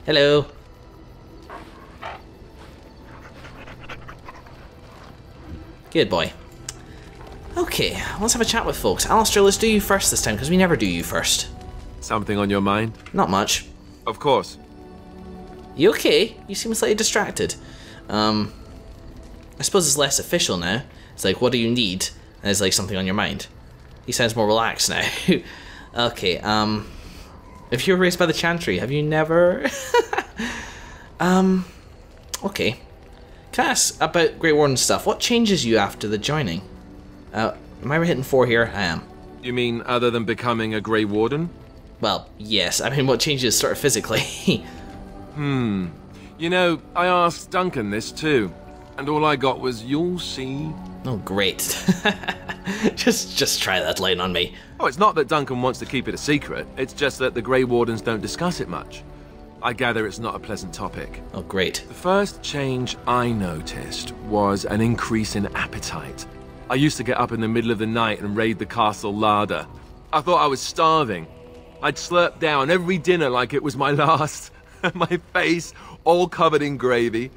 Hello. Good boy. Okay, let's have a chat with folks. Alistair, let's do you first this time, because we never do you first. Something on your mind? Not much. Of course. You okay? You seem slightly distracted. I suppose it's less official now. It's like, what do you need? And it's like something on your mind. He sounds more relaxed now. Okay, if you were raised by the Chantry, have you never... Okay. Can I ask about Grey Warden stuff? What changes you after the joining? Am I hitting 4 here? I am. You mean other than becoming a Grey Warden? Well, yes. I mean, what changes sort of physically? You know, I asked Duncan this too, and all I got was, "You'll see." Oh, great. just try that line on me. Oh, it's not that Duncan wants to keep it a secret, it's just that the Grey Wardens don't discuss it much. I gather it's not a pleasant topic. Oh, great. The first change I noticed was an increase in appetite. I used to get up in the middle of the night and raid the castle larder. I thought I was starving. I'd slurp down every dinner like it was my last. My face all covered in gravy.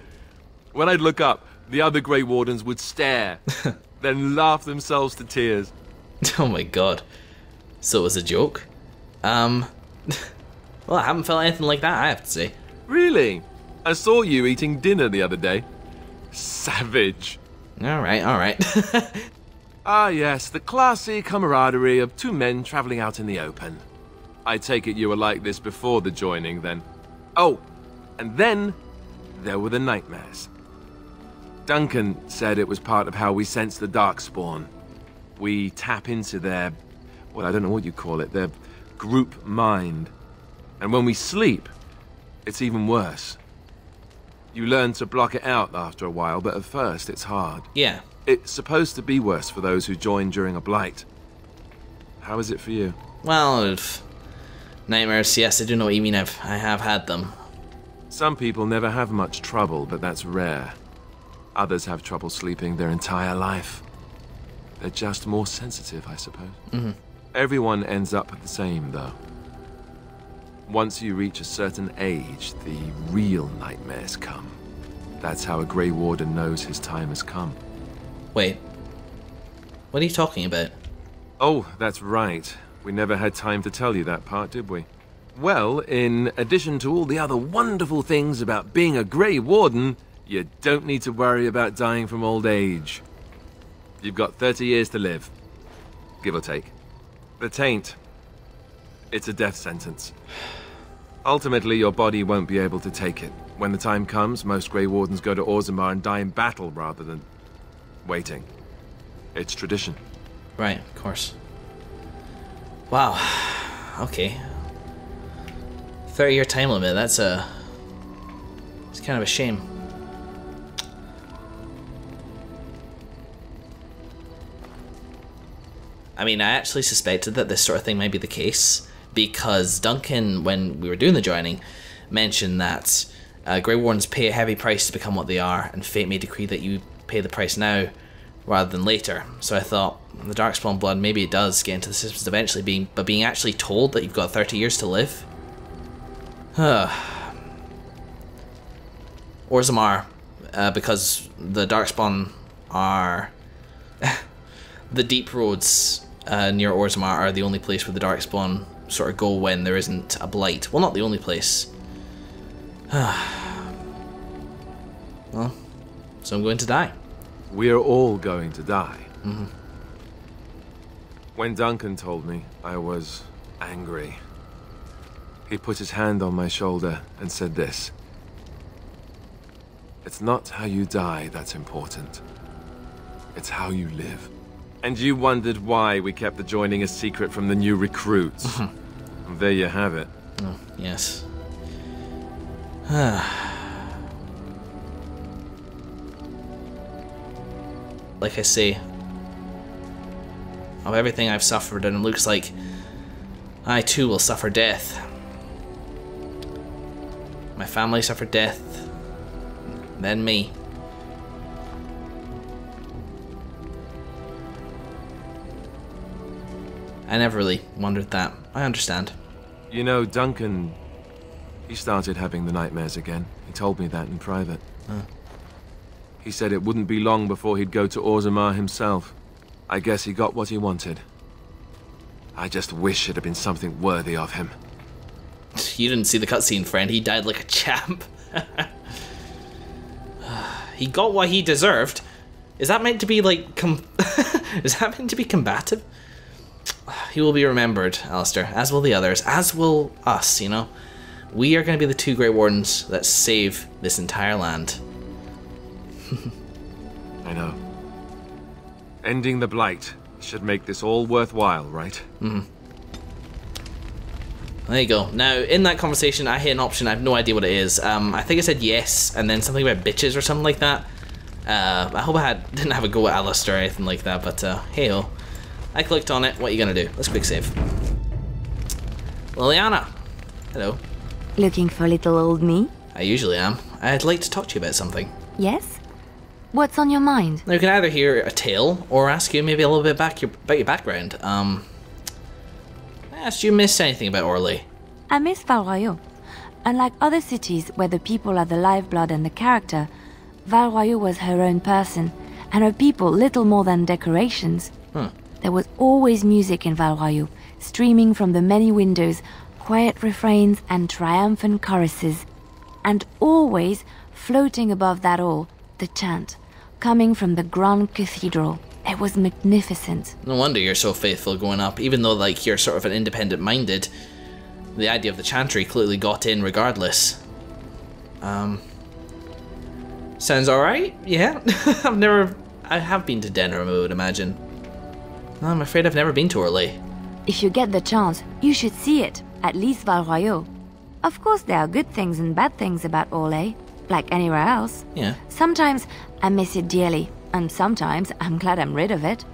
When I'd look up, the other Grey Wardens would stare, then laugh themselves to tears. Oh my god. So it was a joke? Well, I haven't felt anything like that, I have to say. Really? I saw you eating dinner the other day. Savage. Alright. Ah yes, the classy camaraderie of two men travelling out in the open. I take it you were like this before the joining, then. Oh, and then there were the nightmares. Duncan said it was part of how we sense the Darkspawn. We tap into their, well, I don't know what you call it, their group mind. And when we sleep, it's even worse. You learn to block it out after a while, but at first it's hard. Yeah. It's supposed to be worse for those who join during a blight. How is it for you? Well, nightmares, yes, I do know what you mean. I have had them. Some people never have much trouble, but that's rare. Others have trouble sleeping their entire life. They're just more sensitive, I suppose. Everyone ends up the same, though. Once you reach a certain age, the real nightmares come. That's how a Grey Warden knows his time has come. Wait. What are you talking about? Oh, that's right. We never had time to tell you that part, did we? Well, in addition to all the other wonderful things about being a Grey Warden, you don't need to worry about dying from old age. You've got 30 years to live. Give or take. The Taint. It's a death sentence. Ultimately, your body won't be able to take it. When the time comes, most Grey Wardens go to Orzammar and die in battle rather than waiting. It's tradition. Right, of course. Wow. Okay. 30-year time limit, it's kind of a shame. I mean, I actually suspected that this sort of thing might be the case, because Duncan, when we were doing the joining, mentioned that Grey Wardens pay a heavy price to become what they are, and fate may decree that you pay the price now rather than later. So I thought, the Darkspawn blood, maybe it does get into the systems eventually, but being actually told that you've got 30 years to live? Orzammar, because the Darkspawn are... the deep roads near Orzammar are the only place where the Darkspawn sort of go when there isn't a blight. Well, not the only place. Well, so I'm going to die. We're all going to die. When Duncan told me, I was angry. He put his hand on my shoulder and said this. It's not how you die that's important. It's how you live. And you wondered why we kept the joining a secret from the new recruits. There you have it. Oh, yes. Like I say, of everything I've suffered, and it looks like I too will suffer death. My family suffered death, then me. I never really wondered that. I understand. You know, Duncan, He started having the nightmares again. He told me that in private. He said it wouldn't be long before he'd go to Orzammar himself. I guess he got what he wanted. I just wish it had been something worthy of him. You didn't see the cutscene, friend. He died like a champ. He got what he deserved. Is that meant to be like is that meant to be combative? He will be remembered, Alistair, as will the others, as will us, you know. We are going to be the two Grey Wardens that save this entire land. I know. Ending the Blight should make this all worthwhile, right? There you go. Now, in that conversation, I hit an option. I have no idea what it is. I think I said yes, and then something about bitches or something like that. I hope I didn't have a go at Alistair or anything like that, but hey-oh. I clicked on it. What are you going to do? Let's quick save. Leliana. Hello. Looking for little old me? I usually am. I'd like to talk to you about something. Yes? What's on your mind? Now, you can either hear a tale or ask you maybe a little bit about your background. Do you miss anything about Orlais? I miss Val Royeaux. Unlike other cities where the people are the lifeblood and the character, Val Royeaux was her own person, and her people little more than decorations. There was always music in Val Royeaux, streaming from the many windows, quiet refrains and triumphant choruses. And always, floating above that all, the chant, coming from the Grand Cathedral. It was magnificent. No wonder you're so faithful going up, even though like you're sort of an independent-minded. The idea of the chantry clearly got in regardless. Sounds alright, yeah. I have been to Denerim, I would imagine. No, I'm afraid I've never been to Orlais. If you get the chance, you should see it, at least Val Royeaux. Of course there are good things and bad things about Orlais, like anywhere else. Yeah. Sometimes I miss it dearly, and sometimes I'm glad I'm rid of it.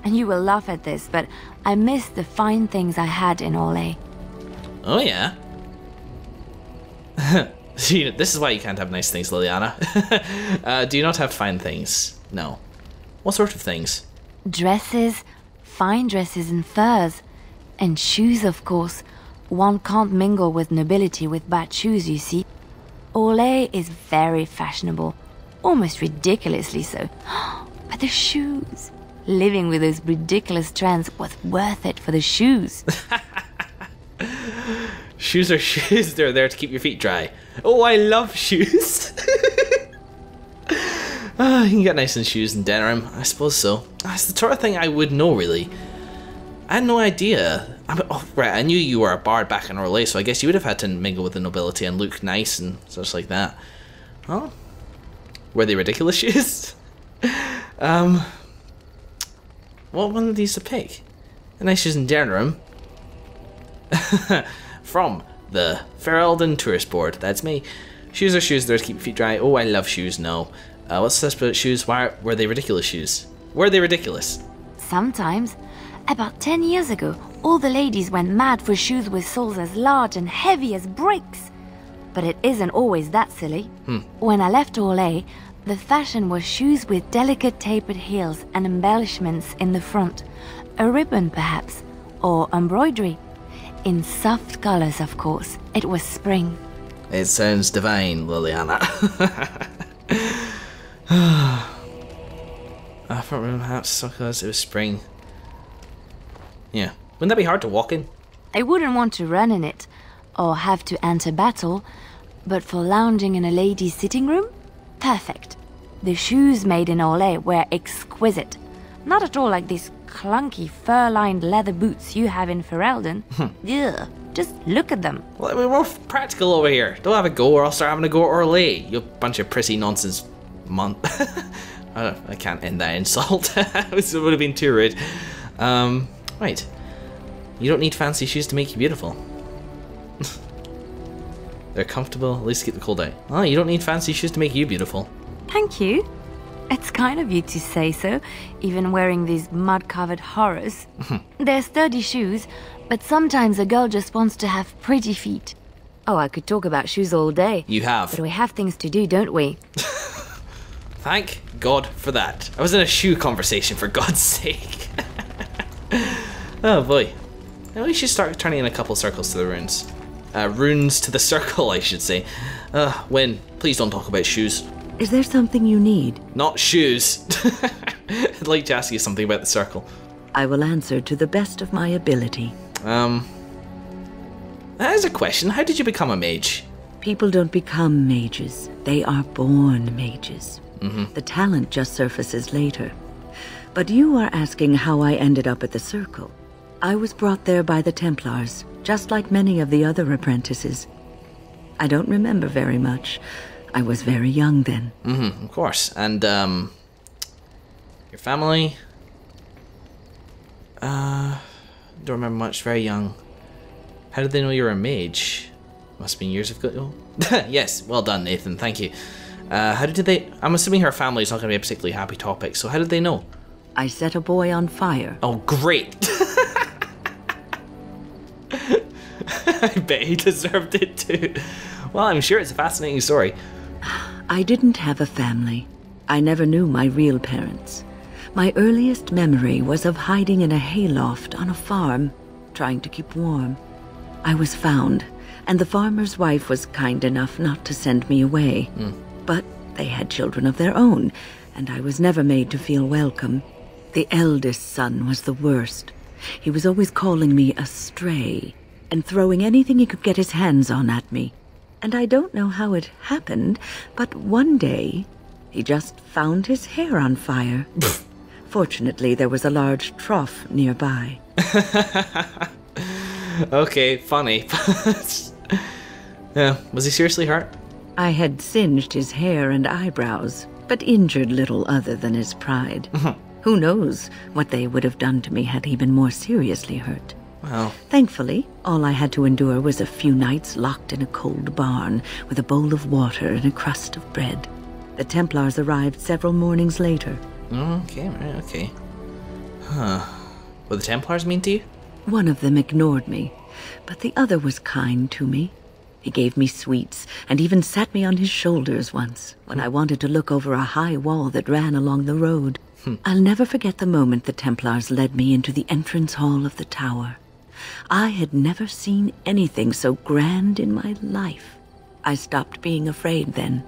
And you will laugh at this, but I miss the fine things I had in Orlais. Oh yeah? This is why you can't have nice things, Leliana. Do you not have fine things? No. What sort of things? Dresses, fine dresses and furs. And shoes, of course. One can't mingle with nobility with bad shoes, you see. Orlais is very fashionable. Almost ridiculously so. But the shoes. Living with those ridiculous trends was worth it for the shoes. Shoes are shoes. They're there to keep your feet dry. Oh, I love shoes. You can get nice in shoes in Denerim. I suppose so. That's the sort of thing I would know, really. I had no idea. I knew you were a bard back in Orlais, so I guess you would have had to mingle with the nobility and look nice and such like that. Oh. Were they ridiculous shoes? What one of these to pick? The nice shoes in Denerim. From the Ferelden Tourist Board. That's me. Shoes are shoes, there to keep your feet dry. Oh, I love shoes, no. What's this about shoes? Why were they ridiculous shoes? Were they ridiculous? Sometimes. About 10 years ago, all the ladies went mad for shoes with soles as large and heavy as bricks. But it isn't always that silly. When I left Orlais, the fashion was shoes with delicate tapered heels and embellishments in the front. A ribbon, perhaps, or embroidery. In soft colors, of course. It was spring. It sounds divine, Leliana. Front room hats, soft colors, it was spring. Yeah. Wouldn't that be hard to walk in? I wouldn't want to run in it, or have to enter battle, but for lounging in a lady's sitting room? Perfect. The shoes made in Orlais were exquisite. Not at all like these clunky fur-lined leather boots you have in Ferelden. Ugh, just look at them. Well, we're more practical over here. Don't have a go or I'll start having a go at Orlais. You bunch of prissy nonsense I can't end that insult. It would have been too rude. Right. You don't need fancy shoes to make you beautiful. They're comfortable, at least keep the cold out. Oh, you don't need fancy shoes to make you beautiful. Thank you. It's kind of you to say so, even wearing these mud-covered horrors. They're sturdy shoes, but sometimes a girl just wants to have pretty feet. Oh, I could talk about shoes all day. You have. But we have things to do, don't we? Thank God for that. I was in a shoe conversation, for God's sake. Oh boy. Now we should start turning in a couple circles to the runes. runes to the circle, I should say. Wynne, please don't talk about shoes. Is there something you need? Not shoes. I'd like to ask you something about the circle. I will answer to the best of my ability. That is a question. How did you become a mage? People don't become mages. They are born mages. The talent just surfaces later. But you are asking how I ended up at the Circle. I was brought there by the Templars, just like many of the other apprentices. I don't remember very much. I was very young then. Of course. And, your family? Don't remember much. Very young. How did they know you were a mage? Must have been years ago. Yes, well done, Nathan. Thank you. How did they... I'm assuming her family is not going to be a particularly happy topic, so how did they know? I set a boy on fire. Oh, great. I bet he deserved it too. Well, I'm sure it's a fascinating story. I didn't have a family. I never knew my real parents. My earliest memory was of hiding in a hayloft on a farm, trying to keep warm. I was found, and the farmer's wife was kind enough not to send me away. But they had children of their own, and I was never made to feel welcome. The eldest son was the worst. He was always calling me a stray, and throwing anything he could get his hands on at me. And I don't know how it happened, but one day, he just found his hair on fire. Fortunately, there was a large trough nearby. Okay, funny. Yeah, was he seriously hurt? I had singed his hair and eyebrows, but injured little other than his pride. Who knows what they would have done to me had he been more seriously hurt. Well, Thankfully, all I had to endure was a few nights locked in a cold barn with a bowl of water and a crust of bread. The Templars arrived several mornings later. okay, right, okay. Huh. What the Templars mean to you? One of them ignored me, but the other was kind to me. He gave me sweets and even sat me on his shoulders once when I wanted to look over a high wall that ran along the road. I'll never forget the moment the Templars led me into the entrance hall of the tower. I had never seen anything so grand in my life. I stopped being afraid then.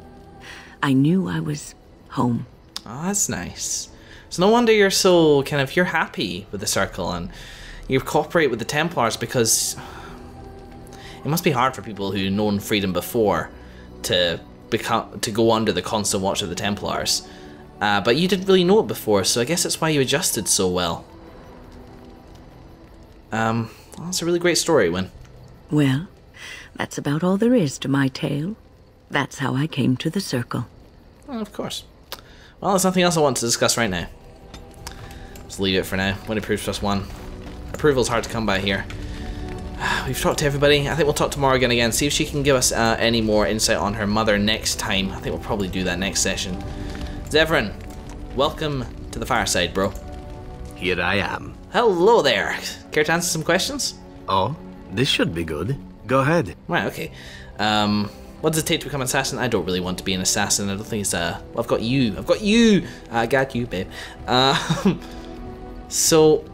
I knew I was home. Oh, that's nice. So no wonder you're so you're happy with the Circle and you cooperate with the Templars, because it must be hard for people who've known freedom before to go under the constant watch of the Templars. But you didn't really know it before, so I guess that's why you adjusted so well. Well, that's a really great story, Wynne. Well, that's about all there is to my tale. That's how I came to the Circle. Well, of course. Well, there's nothing else I want to discuss right now. Let's leave it for now. Wynne approves +1. Approval's hard to come by here. We've talked to everybody. I think we'll talk to Morrigan again, see if she can give us any more insight on her mother next time. I think we'll probably do that next session. Zevran, welcome to the fireside, bro. Here I am. Hello there. Care to answer some questions? Oh, this should be good. Go ahead. Right, okay. What does it take to become an assassin? I don't really want to be an assassin. I don't think it's well, I've got you. I got you, babe. So,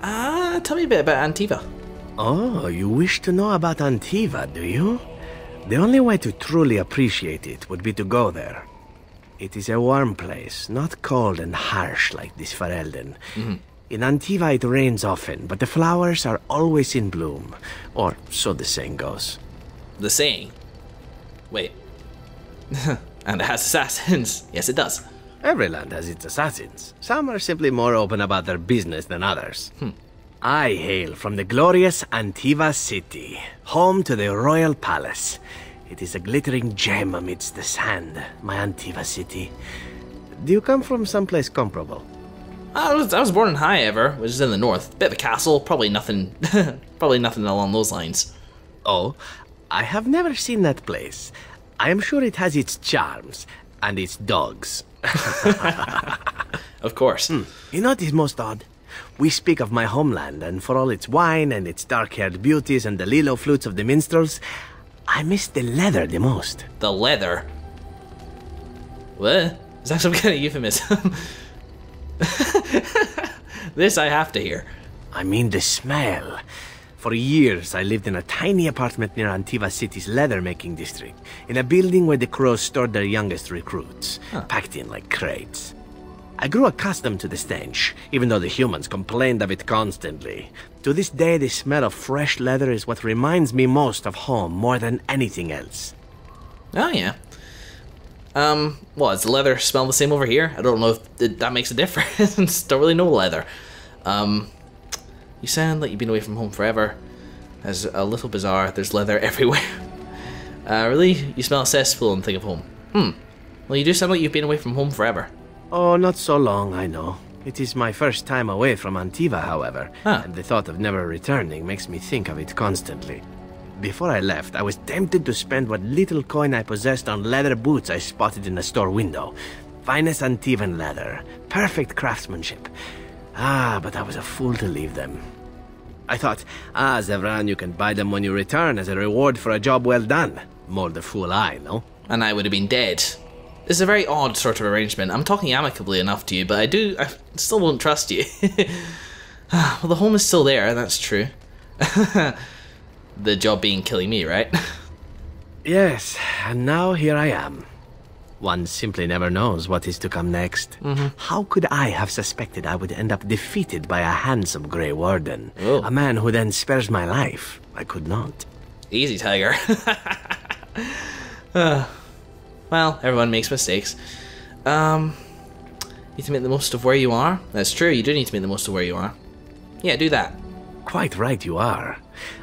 tell me a bit about Antiva. Oh, you wish to know about Antiva, do you? The only way to truly appreciate it would be to go there. It is a warm place, not cold and harsh like this Ferelden. In Antiva it rains often, but the flowers are always in bloom. Or so the saying goes. The saying? Wait. And it has assassins. Yes, it does. Every land has its assassins. Some are simply more open about their business than others. I hail from the glorious Antiva city, home to the royal palace. It is a glittering gem amidst the sand, my Antiva city. Do you come from someplace comparable? I was born in High Ever, which is in the north. Bit of a castle, probably nothing along those lines. Oh, I have never seen that place. I am sure it has its charms, and its dogs. Of course. You know what is most odd? We speak of my homeland, and for all its wine and its dark-haired beauties and the lilo flutes of the minstrels, I miss the leather the most. The leather? What? Is that some kind of euphemism? This I have to hear. I mean the smell. For years, I lived in a tiny apartment near Antiva City's leather-making district, in a building where the crows stored their youngest recruits, packed in like crates. I grew accustomed to the stench, even though the humans complained of it constantly. To this day, the smell of fresh leather is what reminds me most of home more than anything else. Oh, yeah. Well, does the leather smell the same over here? I don't know if that makes a difference. Don't really know leather. You sound like you've been away from home forever. That's a little bizarre. There's leather everywhere. Really? You smell a cesspool and think of home. Well, you do sound like you've been away from home forever. Oh, not so long, I know. It is my first time away from Antiva, however, and the thought of never returning makes me think of it constantly. Before I left, I was tempted to spend what little coin I possessed on leather boots I spotted in a store window. Finest Antivan leather, perfect craftsmanship. But I was a fool to leave them. I thought, Zevran, you can buy them when you return as a reward for a job well done. More the fool I, no? And I would have been dead. It's a very odd sort of arrangement. I'm talking amicably enough to you, but I still won't trust you. Well, the home is still there, that's true. The job being killing me, right? Yes, and now here I am. One simply never knows what is to come next. How could I have suspected I would end up defeated by a handsome Grey Warden? Oh. A man who then spares my life? I could not. Easy, Tiger. Well, everyone makes mistakes. You need to make the most of where you are. That's true, you do need to make the most of where you are. Yeah, do that. Quite right you are.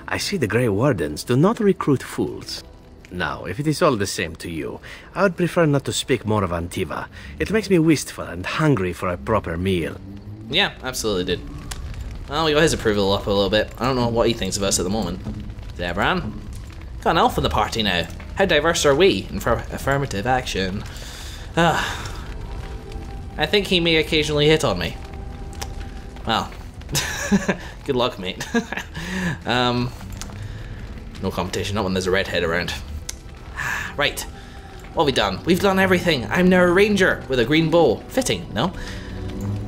I see the Grey Wardens do not recruit fools. Now, if it is all the same to you, I would prefer not to speak more of Antiva. It makes me wistful and hungry for a proper meal. Yeah, absolutely did. Well, we got his approval up a little bit. I don't know what he thinks of us at the moment. Zevran? Got an elf in the party now. How diverse are we in affirmative action? I think he may occasionally hit on me. Well, good luck, mate. No competition, not when there's a redhead around. Right, what have we done? We've done everything. I'm now a ranger with a green bow. Fitting, no?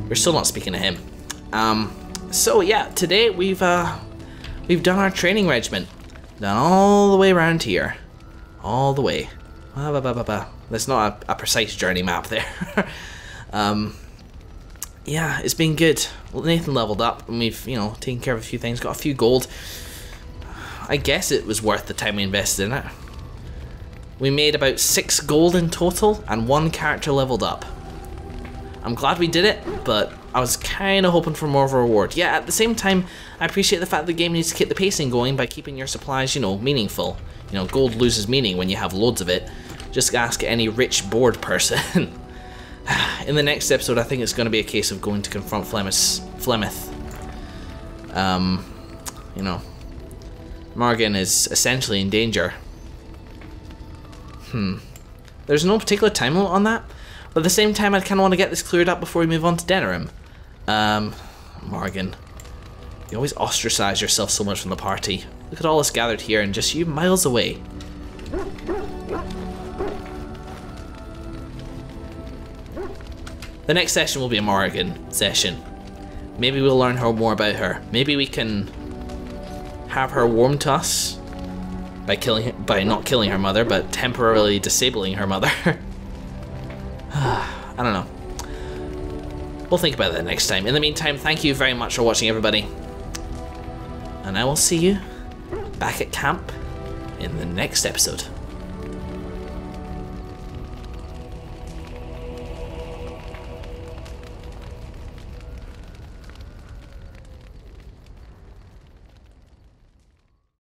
We're still not speaking to him. So yeah, today we've done our training regiment. Done all the way around here. All the way. That's not a precise journey map there. Yeah, it's been good. Nathan leveled up and we've, taken care of a few things, got a few gold. I guess it was worth the time we invested in it. We made about 6 gold in total and 1 character leveled up. I'm glad we did it, but I was kind of hoping for more of a reward. Yeah, at the same time, I appreciate the fact the game needs to keep the pacing going by keeping your supplies, meaningful. Gold loses meaning when you have loads of it. Just ask any rich, bored person. In the next episode, I think it's going to be a case of going to confront Flemeth. Morgan is essentially in danger. There's no particular time limit on that, but at the same time, I kind of want to get this cleared up before we move on to Denerim. Morgan, you always ostracize yourself so much from the party. Look at all us gathered here and just you miles away. The next session will be a Morgan session. Maybe we'll learn more about her. Maybe we can have her warm to us by not killing her mother, but temporarily disabling her mother. I don't know. We'll think about that next time. In the meantime, thank you very much for watching, everybody. And I will see you back at camp in the next episode.